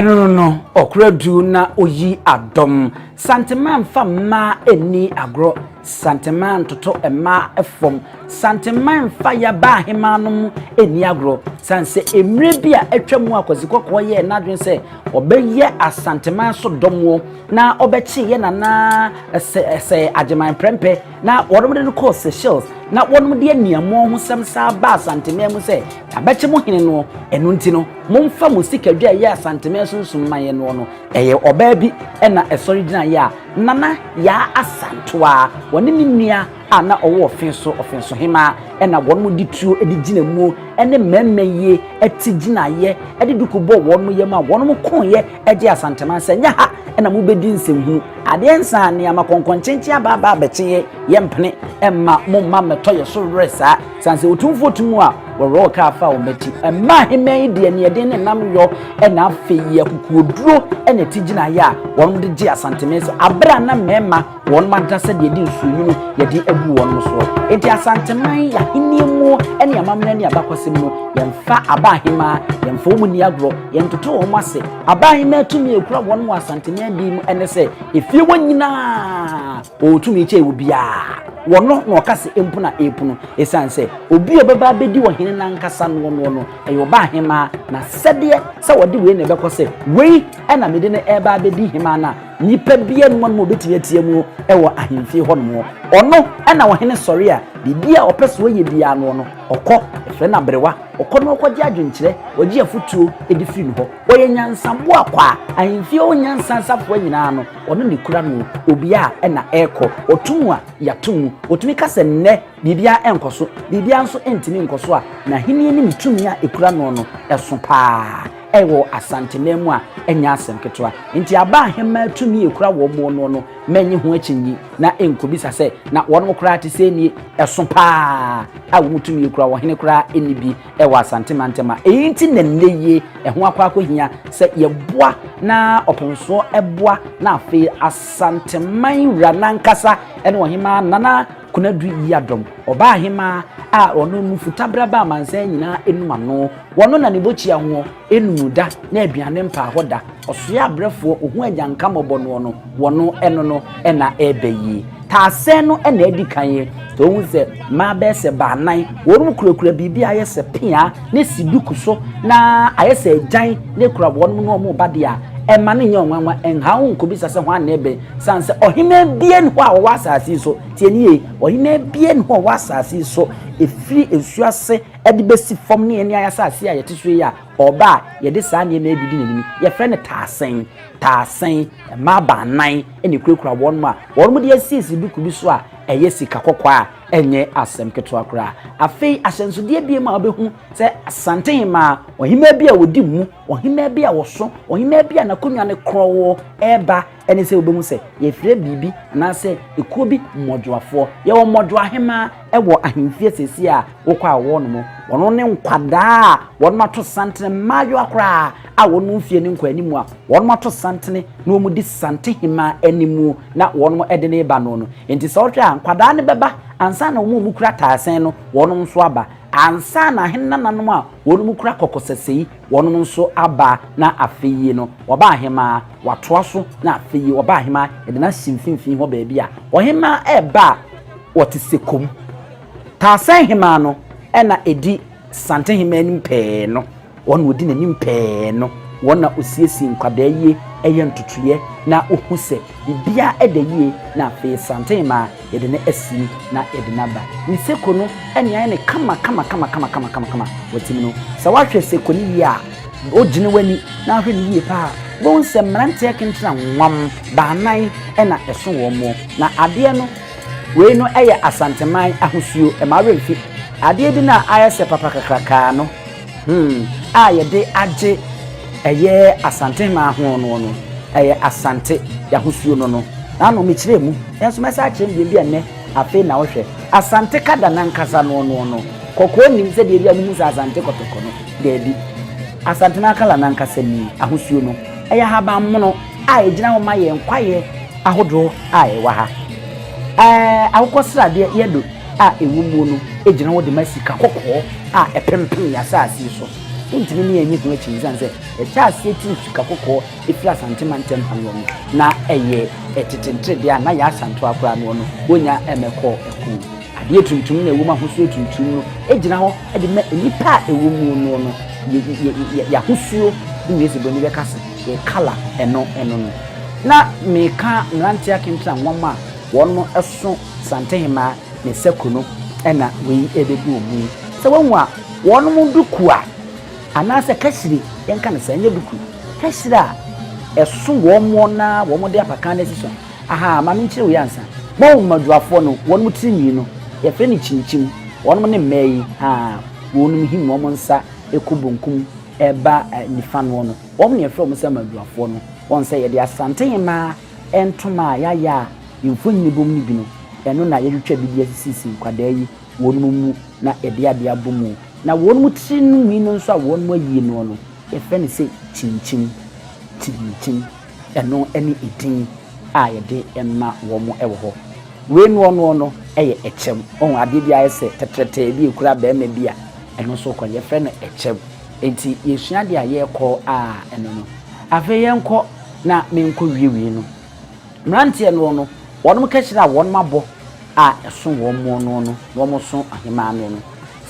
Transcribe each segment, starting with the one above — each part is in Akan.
no okradu na oyi adom santeman fama eni agro santeman toto ema efom santeman fa ya ba hemanum eni agro sanse emre bia atwamu akozikoko ye nadwen se obeye asanteman so domwo na obechi ye na se ajeman prempe na woromde no call Seychelles na wonum de aniamo ho samsa ba santeman mu se abechi mo hene no enu ntino momfa musikadwa ye asanteman sunsun maye no eye oba bi na esori gina ya nana ya asantoa woni nia ana owo ofenso hema na wonmu dituo edi gina mu ene memmeye eti gina ye edi dukubo wonmu ye ma wonmu konye edi asanteman se nya ha na mu bedi nsemhu ade nsa ne amakonkonkyenche aba beche ye mpene emma momma metoye so resa sanse otumfo tumu a woro ka fa o meti emma heme de ne de ne nam yo na afeye kukuoduro ene tigina ya wonmu de gi asanteman so abra na mema won mantase de di nsuyu ye di abu won so enti asanteman ya hinimu ene amamna ne abakwasem no yemfa abahima yemfa omuni agro yentoto o mase abahima tumi ekura won mu asanteman bi mu ene se efie wonyina o tumi che obia wono no kase empuna epuno esanse obi obeba bedi wo hene nankasa no eyo bahima na sede se wodi we ne bekose we ena mede ne eba bedi hima na nipa bia no mo beti atie mu ewo ahemfie ho no ono ena wo hene sori a bibia opeso ye bia no okọ efre na brewa okọ no okọje adwenkyere oji afutuo edi firi no ho oye nyansambo akwa ahemfie onyansansafo nyina no ono ne kura no obia ena eko otumu a yatumu otumi kase nne bibia enkoso bibia nso entimi nkoso a na hini ni mitumi a ekura no eso pa ewo Asantehemaa a enya asem ketwa nti aba hema tumi ekura wo mo no menyi ho akyinyi na enkobisa se na won kura ate se ni eso pa a wo tumi ekura wo hene kura enibi ewo Asantehemaa enti nenneye eho akwa hia se yeboa na openso eboa na afi Asantehemaa wura nankasa ene wo hema nana kunadu yadom oba hema a ono nufutabra ba mansa nyina enuma no wono na nebochi ho enumuda na aduane mpa hoda osoya brefo ohu agyanka mobo no wono eno no na ebeyi taase no na edi kanye to hu se ma be se ba nan wono kurakura bibi ayese pia na siduku so na ayese agyan na kura wono no mo bade a emma ne nyanwanwa enha wo nkobisa se ho anebe sanse ohime bie ne ho a wo asase so tienie ohime bie ne ho wo asase so efiri esuase edi besi fom ne eni ayasase a yete so ya oba yede saa ne na ebidi nanimi ye frɛ ne taasen ma ba nan eni kurakura wonmo a wonmo de asisi duku bi so a eye sika kokɔ a enye asem ketwa kura afei ahyensode bie ma obehu se Asantehemaa ohima bia wodi mu ohima bia woso ohima bia na konwa ne krowo eba ene se obehu se ye frɛ bibi na se ekuo bi modwoafo ye wo modwoahema ewo ahemfie sesi a wokɔ a wono mo wono ne nkwada wono mato Santehemaa yo akra a wono mfie ne nkwanimu a wono mato santene na omu di Asantehemaa animu na wono ede ne ba no enti se otwa nkwada ne beba ansa na omu kura taasen no wono nso aba ansa na henna nanom a wono kura kokosesei wono nso aba na afeyi no oba ahema watoa so na afeyi oba ahema ede na simfimfin ho ba bia ohema eba wotisekom taasen hema no ena edi Asantehemaa nimpe no wono odi na nimpe no wona osiesi nkwada ye eye ntutuye na ohuse bibia edeyie na fe Asantehemaa yede ne asi na yede na ba ni seko no enya ne kama watimi no sa wahwe seko ni ya ogine wani na ahwe ni yie pa bon se mrante kentra nwam ba nan ena eso wo mo na ade no we no eye Asantehemaa ahosuo e ma refi ade bi na ayese papa kakraka no yede age eye Asantehemaa ho no eye Asante ya hosuo no na no me kire mu enso mesa kire mbie bia ne afi na wohwe Asante kada nankasa no kokko nim se de bia mu sa Asante kotoko no de bi Asante na kala nankasa ni ahosuo no eye haba mono a egina ho ma ye nkwaye ahodo a ye wa ha akokosrade yedo a ewumu no egina ho de masika kokko a epempem ya saasi so ntimi ne enyi ko chimizan se e cha asieti suka kokko efiri Asante mantem hanwo na eye etetentre dia na ya Asanto akora no no wonya emeko eku ade tuntum na ewu ma hosuo tuntum no ejina ho e de ma nipa ewu mu no no ya hosuo de mezi boni be kase e color eno no na meka mrantia kentran nwoma wono eso Asantehemaa ne sekuno ena we ebedu omu se wonwu a wono mu duku a anase kasiri yenka ne sanye duku kasiri a eso wo na wo de apaka na siso aha ma me nchire wo yansa bo maduafo no wono tinyi no ye fe ni chinchim wono ne meyi ha wono him wo nsa ekubunkum eba nifa no no wono ne fe wo nsa maduafo no won se ye de Asantehemaa entoma ya imfonyi bom ni bi no eno na yetwa bibia sisi kwada yi wono mu na ede ade abomu na wono mu tinu mi no nso a wono mu ayi no no ye fe ne se chinchim eno eni idin a yede emma wo mo ewo ho we no no eye echem on ade bia ese tetrete bi ekura ba ema bia eno so ko ye fe ne echem enti yesua de aye ko a eno no afa yenko na menko wiewie no mrantie no wono mo kachira wono mabo a eso wo mo no wo mo so ahema no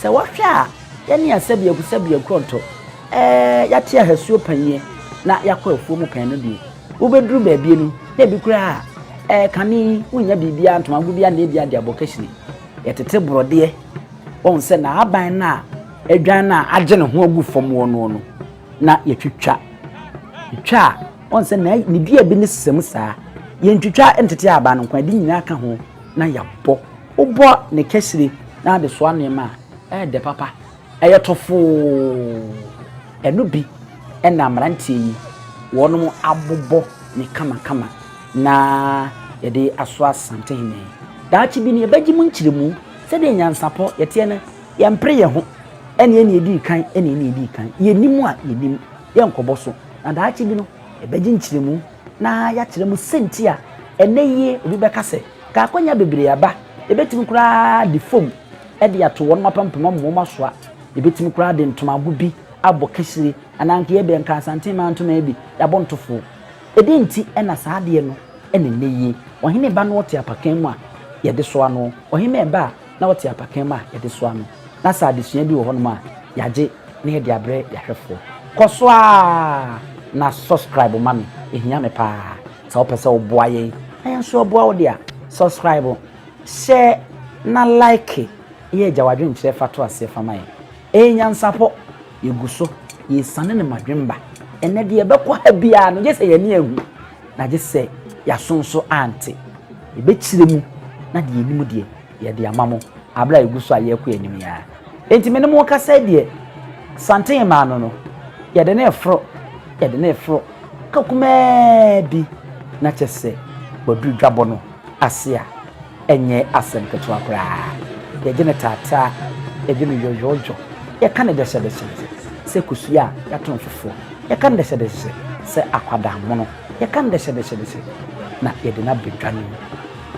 se wo hwe a ye ne asabia ku onto yate ahasuo panye na yakọ afuo mu pan no bi ubeduru ba bie nu na bi kura kani unya bibia ntoma gubia na bia de abokashini yetete brode won se na aban na adwan na age ne ho agu fom wono no na yetwitwa won se na ni bia bi ne sesem saa yentwitwa entete aban no kwa di nyina ka ho na yabọ ubo ne kashiri na de so anema de papa eyetofo enu bi ena mrantie yi wono abobo ni kama na yede aso Asantehemaa daachi bi ne ebaji mu nchiremu se de NYANSAPO yete ne yempre ye ho ene edi kan ye nimu a ye nim ye nkobo so na daachi bi no ebaji nchiremu na ya kiremu senti a ene ye obi beka se ka akonya bebre aba ebetimi kura di fom ede ato wono mapampema mo so a ebetimi kura de ntoma gubi abokashiri ananke ye benka Asantehemaa ntoma ebi yabontofo edenti ena saade no ene neye ohine ba no wote apakan mu a yede so ano ohime ba na wote apakan mu a yede so ano na saade sua bi wo hono ma yaje ne yede abre yahwefo koso a na subscribe mami ehia me pa sa opese oboa ye na so oboa wo dia subscribe share na like ye jawadwe nkyere fato ase fama ye NYANSAPO yeguso yesane ne madwemba ene de yebekwa ha bia no je se ye ne ahu na je se ya sonso ante ebechiremu na de yenimu de ye de amamo abla yeguso aye kwa enim ya enti me ne mo kasa de Asantehemaa no ye de na efro kakuma bi na chese bodu dwabo no ase a enye asem keto akra ye je ne tata ye je ne yoyojo ye kan de se kusuya ya ton fofo ye kan de se akwada mono ye kan de se na ye de na bedwane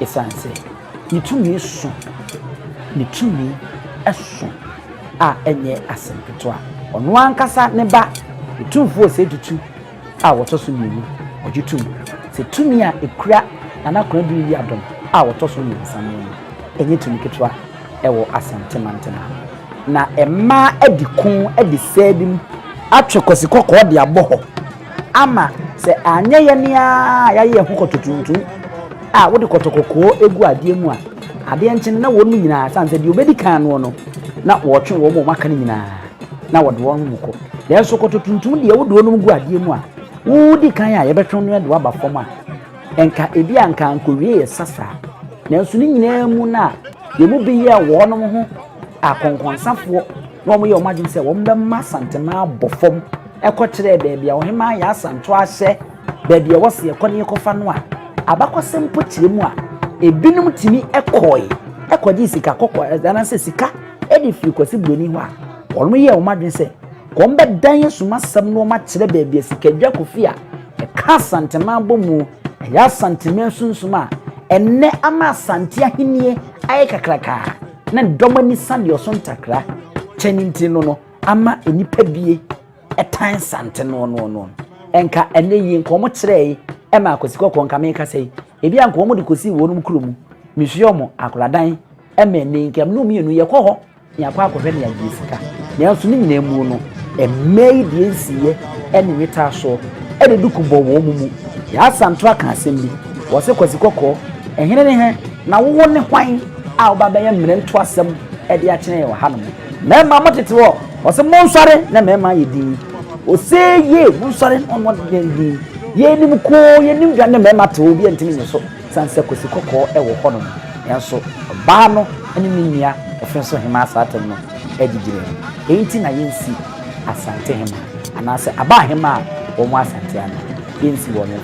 esanse ni tumi so a enye asempeto a ono ankasa ne ba etumfo se tutu a wotoso mienu ojitum se tumi a ekura na kora bi yi adom a wotoso ni nsamo enye tumi ketwa ewo Asantehemaa na emma edikun edisedim atwekosi kokko de aboho ama se anya ye nea ya ye hokototuntum a wode kotokoko egu ade mu a ade enkyen na wonu nyina sanse de obedi kan no na wotwe wo mo maka nyina na wode won muko de so kototuntum de wode wonu gu ade mu a wudi kan a ye betwe no de waba fom a enka ebi anka ankowie sasa na nso ni nyina mu na de mu bi ye wono ho akonkonsafo no mo ye omagin se wo mbe ma Asantehemaa bofom ekokire baabi a ohema ya Asanto ahye baabi a wose ekone ekofa no a abakosem po kiremu a ebinum timi ekoji sika kokko ana se sika edi fi kwasi broni ho a wono ye omagin se ko mbe dan yesuma sam no ma kire baabi sika dwa kofi a eka Asantehemaa bomu ya Asantehemaa sunsuma enne ama Asante ahenie aye kakraka na domani sande osontakra cheninti no ama enipa bie etan sante no enka ene yi nkomo kire e ma akosiko konka me ka sei ebi an nkomo de kosi wonum kurom mihwe omo akoradan e ma ne nkam no mienu ye kɔ hɔ ya kwa akɔhwɛ ne agisika na nso ne nyina mu no e mei de nsiye ene weta so e de duku bɔ wo mu ya santo aka asɛm bi wo se kosiko kɔ ehene ne he na wo ne hwan a wo ba bɛyɛ mmere nto asɛm e de akyene ye wɔ ha no mema motete wo wo se monsɔre na mema ye din o se ye monsɔre on what din ye nim ko ye nim dwane mema to obi antimi nyeso sanse kosiko kɔ e wo hɔ no yanso ba no ene ne nia ofenso hema asate no egigire enti na yensi Asantehemaa anase Abibirem wo mo asante ana yensi wo no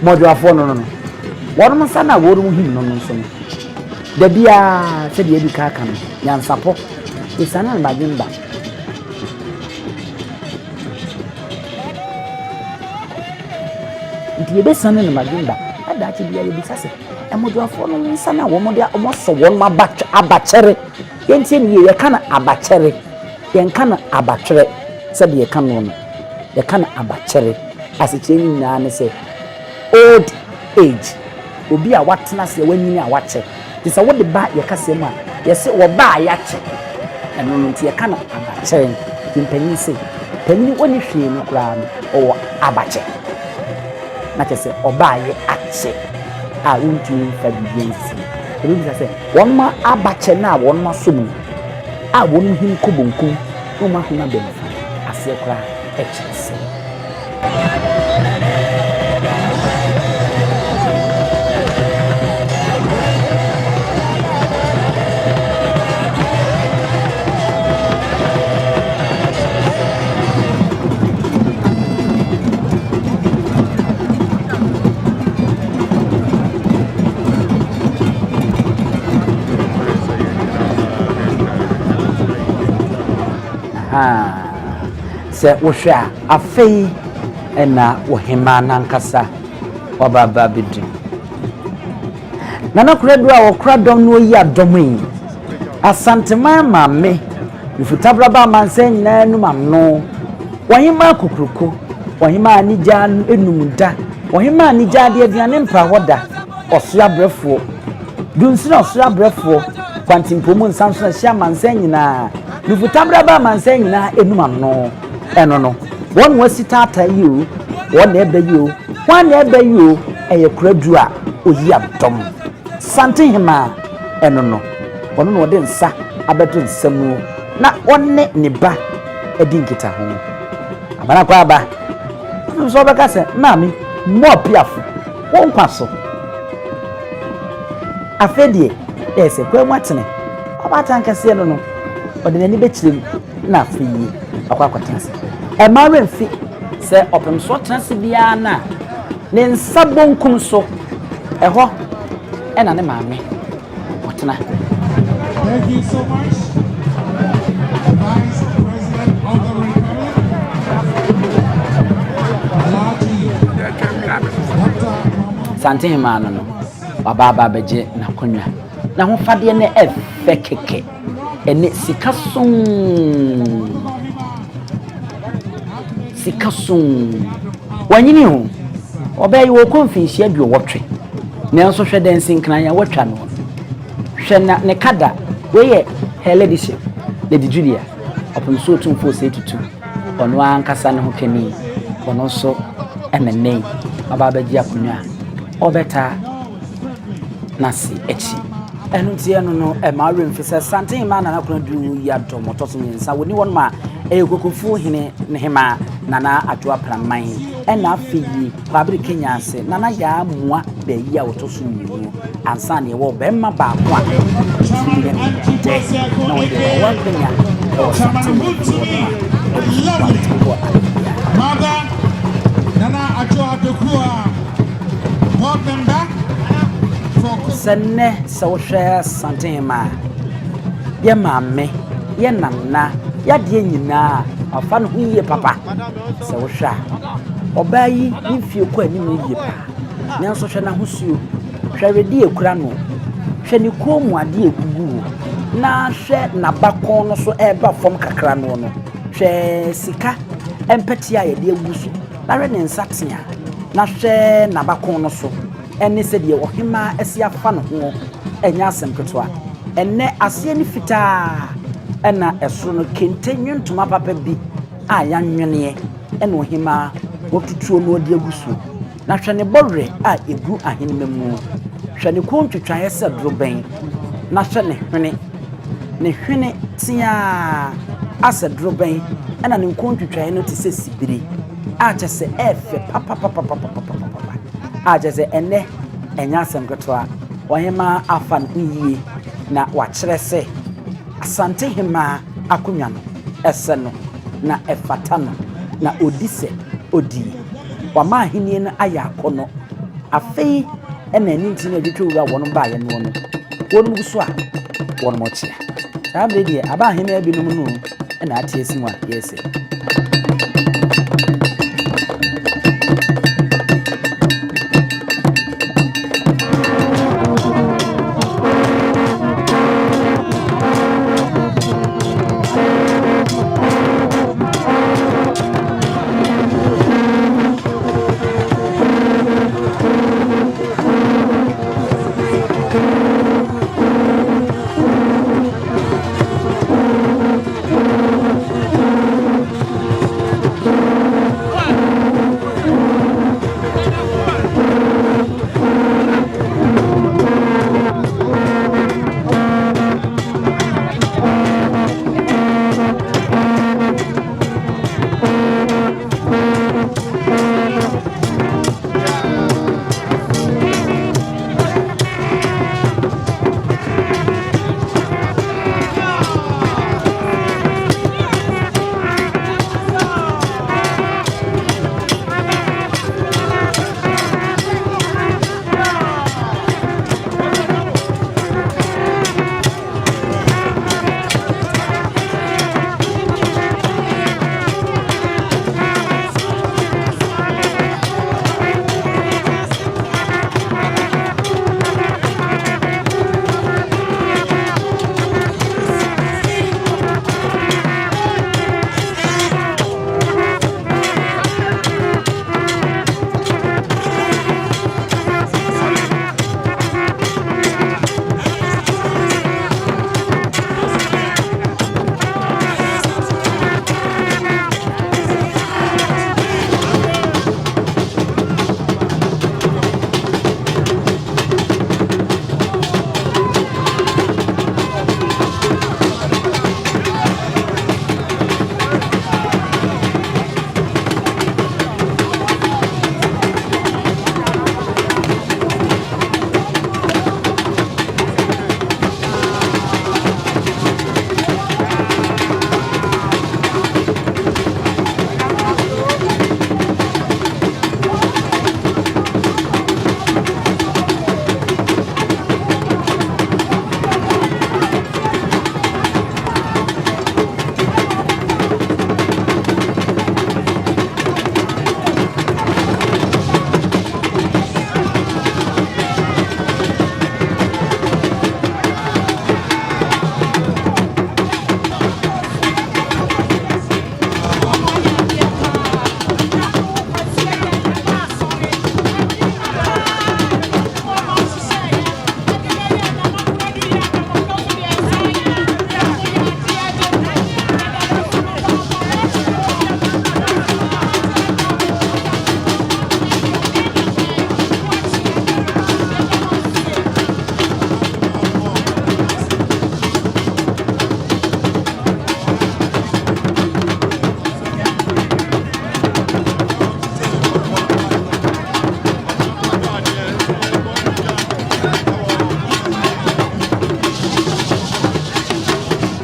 modwafo no wonum sana worum him no nso no da bia se de ebi ka no NYANSAPO isana na magimba nti ebe sana na magimba ada chi bia yebi sase emodwafo no nsana wo mo de omoso won ma abachere yenti ne ye kana abachere yen kana abachere se de ye kana no ye kana abachere asiche nyina ne se old age obi a watena se wanyini a wache ti se wo de ba ye kase ma ye se wo ba ya che eno no ti ye kana abachere ti mpanyin se panyin woni hwe no kra no o abache na che se oba ye ache a untu fa biensi ebi bi se won ma abache na won ma som a won hin kobonkum no ma huna be ase kra eche se wohwa afei ena wohema nankasa wababa bidu nana kuredu a wokra dom no yi adom yi Asantehemaa maame ifutabra ba manse nyina nu mamno wohema kokruko wohema anija enumda wohema anija de aduane mpra hoda osua brefo dunsina osua brefo kwantimpomu nsanso na hia manse nyina ifutabra ba manse nyina enumamno eno no won wasita atayi won na ebe yi wan na ebe yi eye kuradu a oyi adom Asantehemaa eno no won no de nsa abeto nsamu na wonne ne ba edi nkita ho abana kwa aba so beka se mami mo piafo won kwaso afedie ese kwa mwatene obata nkase no no ode nani bekirem na afiyi akwakwatase emare mfi se opem so trase bia na ne nsabonkum so eho ena ne maame otena. Thank you so much, Vice President of the Republic. Asantehemaa no baba beje na konwa na ho fade ne efe keke ene sikasun wanyini ho obayi wo konfinsi aduo wotwe ne nso hwe dancing kan ya wotwa no hwe na ne kada we ye heledish Lady Julia opun so tumfo say tutu ono ankasa ne ho kani ono so emene baba beje akonwa obeta nasi echi enu tie no emare mfisa Asantehemaa na nakona du ya domoto so nsa woni won ma ekokofu hene ne hema nana atwa praman ena afi kwabri Kenya ase nana ya mua be ya wotoso nyiwo ansa ne wo be ma ba ko a na wo de wa Kenya Mother nana atwa dokua walk them back. Sene so share Asantehemaa ye mame ye nana ya de nyina afa no yiye papa so hwa obayi mfie ko anim yiye pa ne nso hwe na hosuo hwe redi ekura no hwe ne ko mu ade egugu na hwe na bakon no so eba fom kakra no no hwe sika empati a yede agusu na hwe ne nsatea na hwe na bakon no so ene se de ohima esi afa no ho enya asem ketoa enne ase ni fitaa ena esoro no kentenyu ntoma papa bi a ya nwene ene ohima wotutuo no de agusu na hwe ne borre a egu ahenmemu hwe ne kontwitwa yesa droben na hwe ne hwene tia asa droben ena ne kontwitwa no te se sibiri a chese efe papa a chese ene enya asem ketoa ohima afa no yie na wachire se Asantehemaa akonwa no ese no na efata no na odise odi wama ahenie no aya akono afei ena ani nti na dwitwe wura wono ba ye no wono guso a wono mo chia sabe die aba ahenie bi no mu no ena atie sinwa yese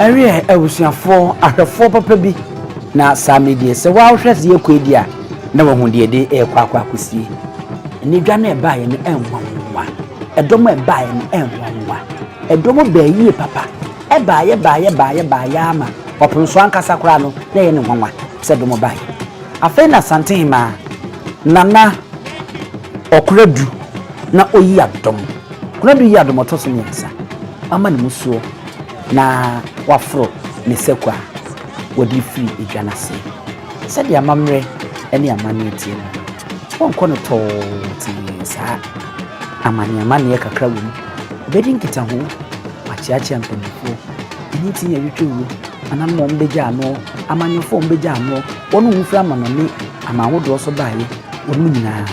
Area ewusiafo ahwefo papa bi na samedie se wa hwese ye kwedi na wo hunde de kwakwa akosie ni dwa na eba ye no enwanwa edom eba ye no enwanwa edom ba yi papa eba ye ama opunso ankasa kora no na ye ne nwanwa se dom ba ye afa na Asantehemaa nana okuradu na oyi adom kuradu yi adom otoso nyensa ama ne musuo na wafro ne sekwa wodi free edwanase said ya mamre ene amane tie no wonko no to sa amane kakra wum bedi nkita ho achiachi ampemfo eni tie yetwu anammo mbeja ano amanyofo mbeja ano wonu mfra amanone amawodo so baaye wonu nyina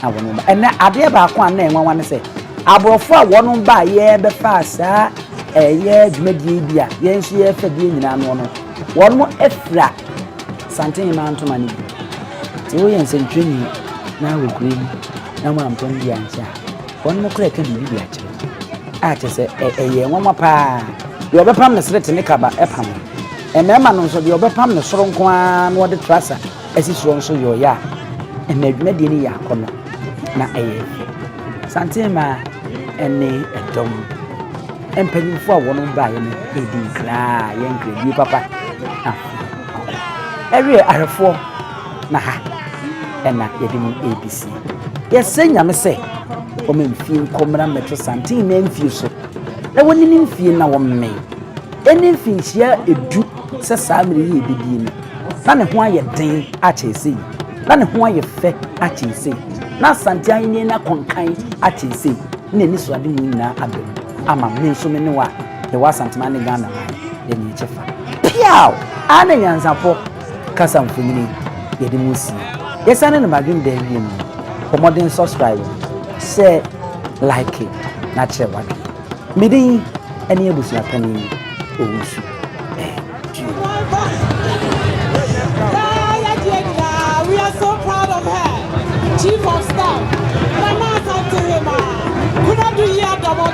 awonu ba ene ade ba ko an na enwa wane se aborofo a wonu baaye be fa sa eye dwumadie bia yenso ye fa die nyina no no wonu efra Asantehemaa ntoma ni ti wo yen sentweni na wogrim na mo ampon dia ncha wonu kura ka bibi bia kire a che se eye nwoma pa de obepam ne srete ne kaba epam emema no so de obepam ne soro nko a na wode trasa esi soro nso yo ya emadwumadie ni yakono na eye Asantehemaa ene edom empanyimfo a wono baaye ne edi kra yen kredi papa every arefo na ha ena yedimu ABC yesenya me se o memfie nkomra metro santin na mfie so na woni ni mfie na wo me eni mfie hia edu se saa mere ye bidie ni na ne ho aye den a chese na ne ho aye fe a chese na Asante anyi na konkan a chese na ni so ade mu na abem ama me so me ne wa ye wa Asantehemaa ne Ghana ye ni chefa piao ana NYANSAPO kasa mfumini yedi musi yesane no magim da wi mu komodin subscribe share like na chere wa midin ene ebusu apani owusu we are so proud of her, Chief of Staff Mama Asantehemaa. Kuna do ya double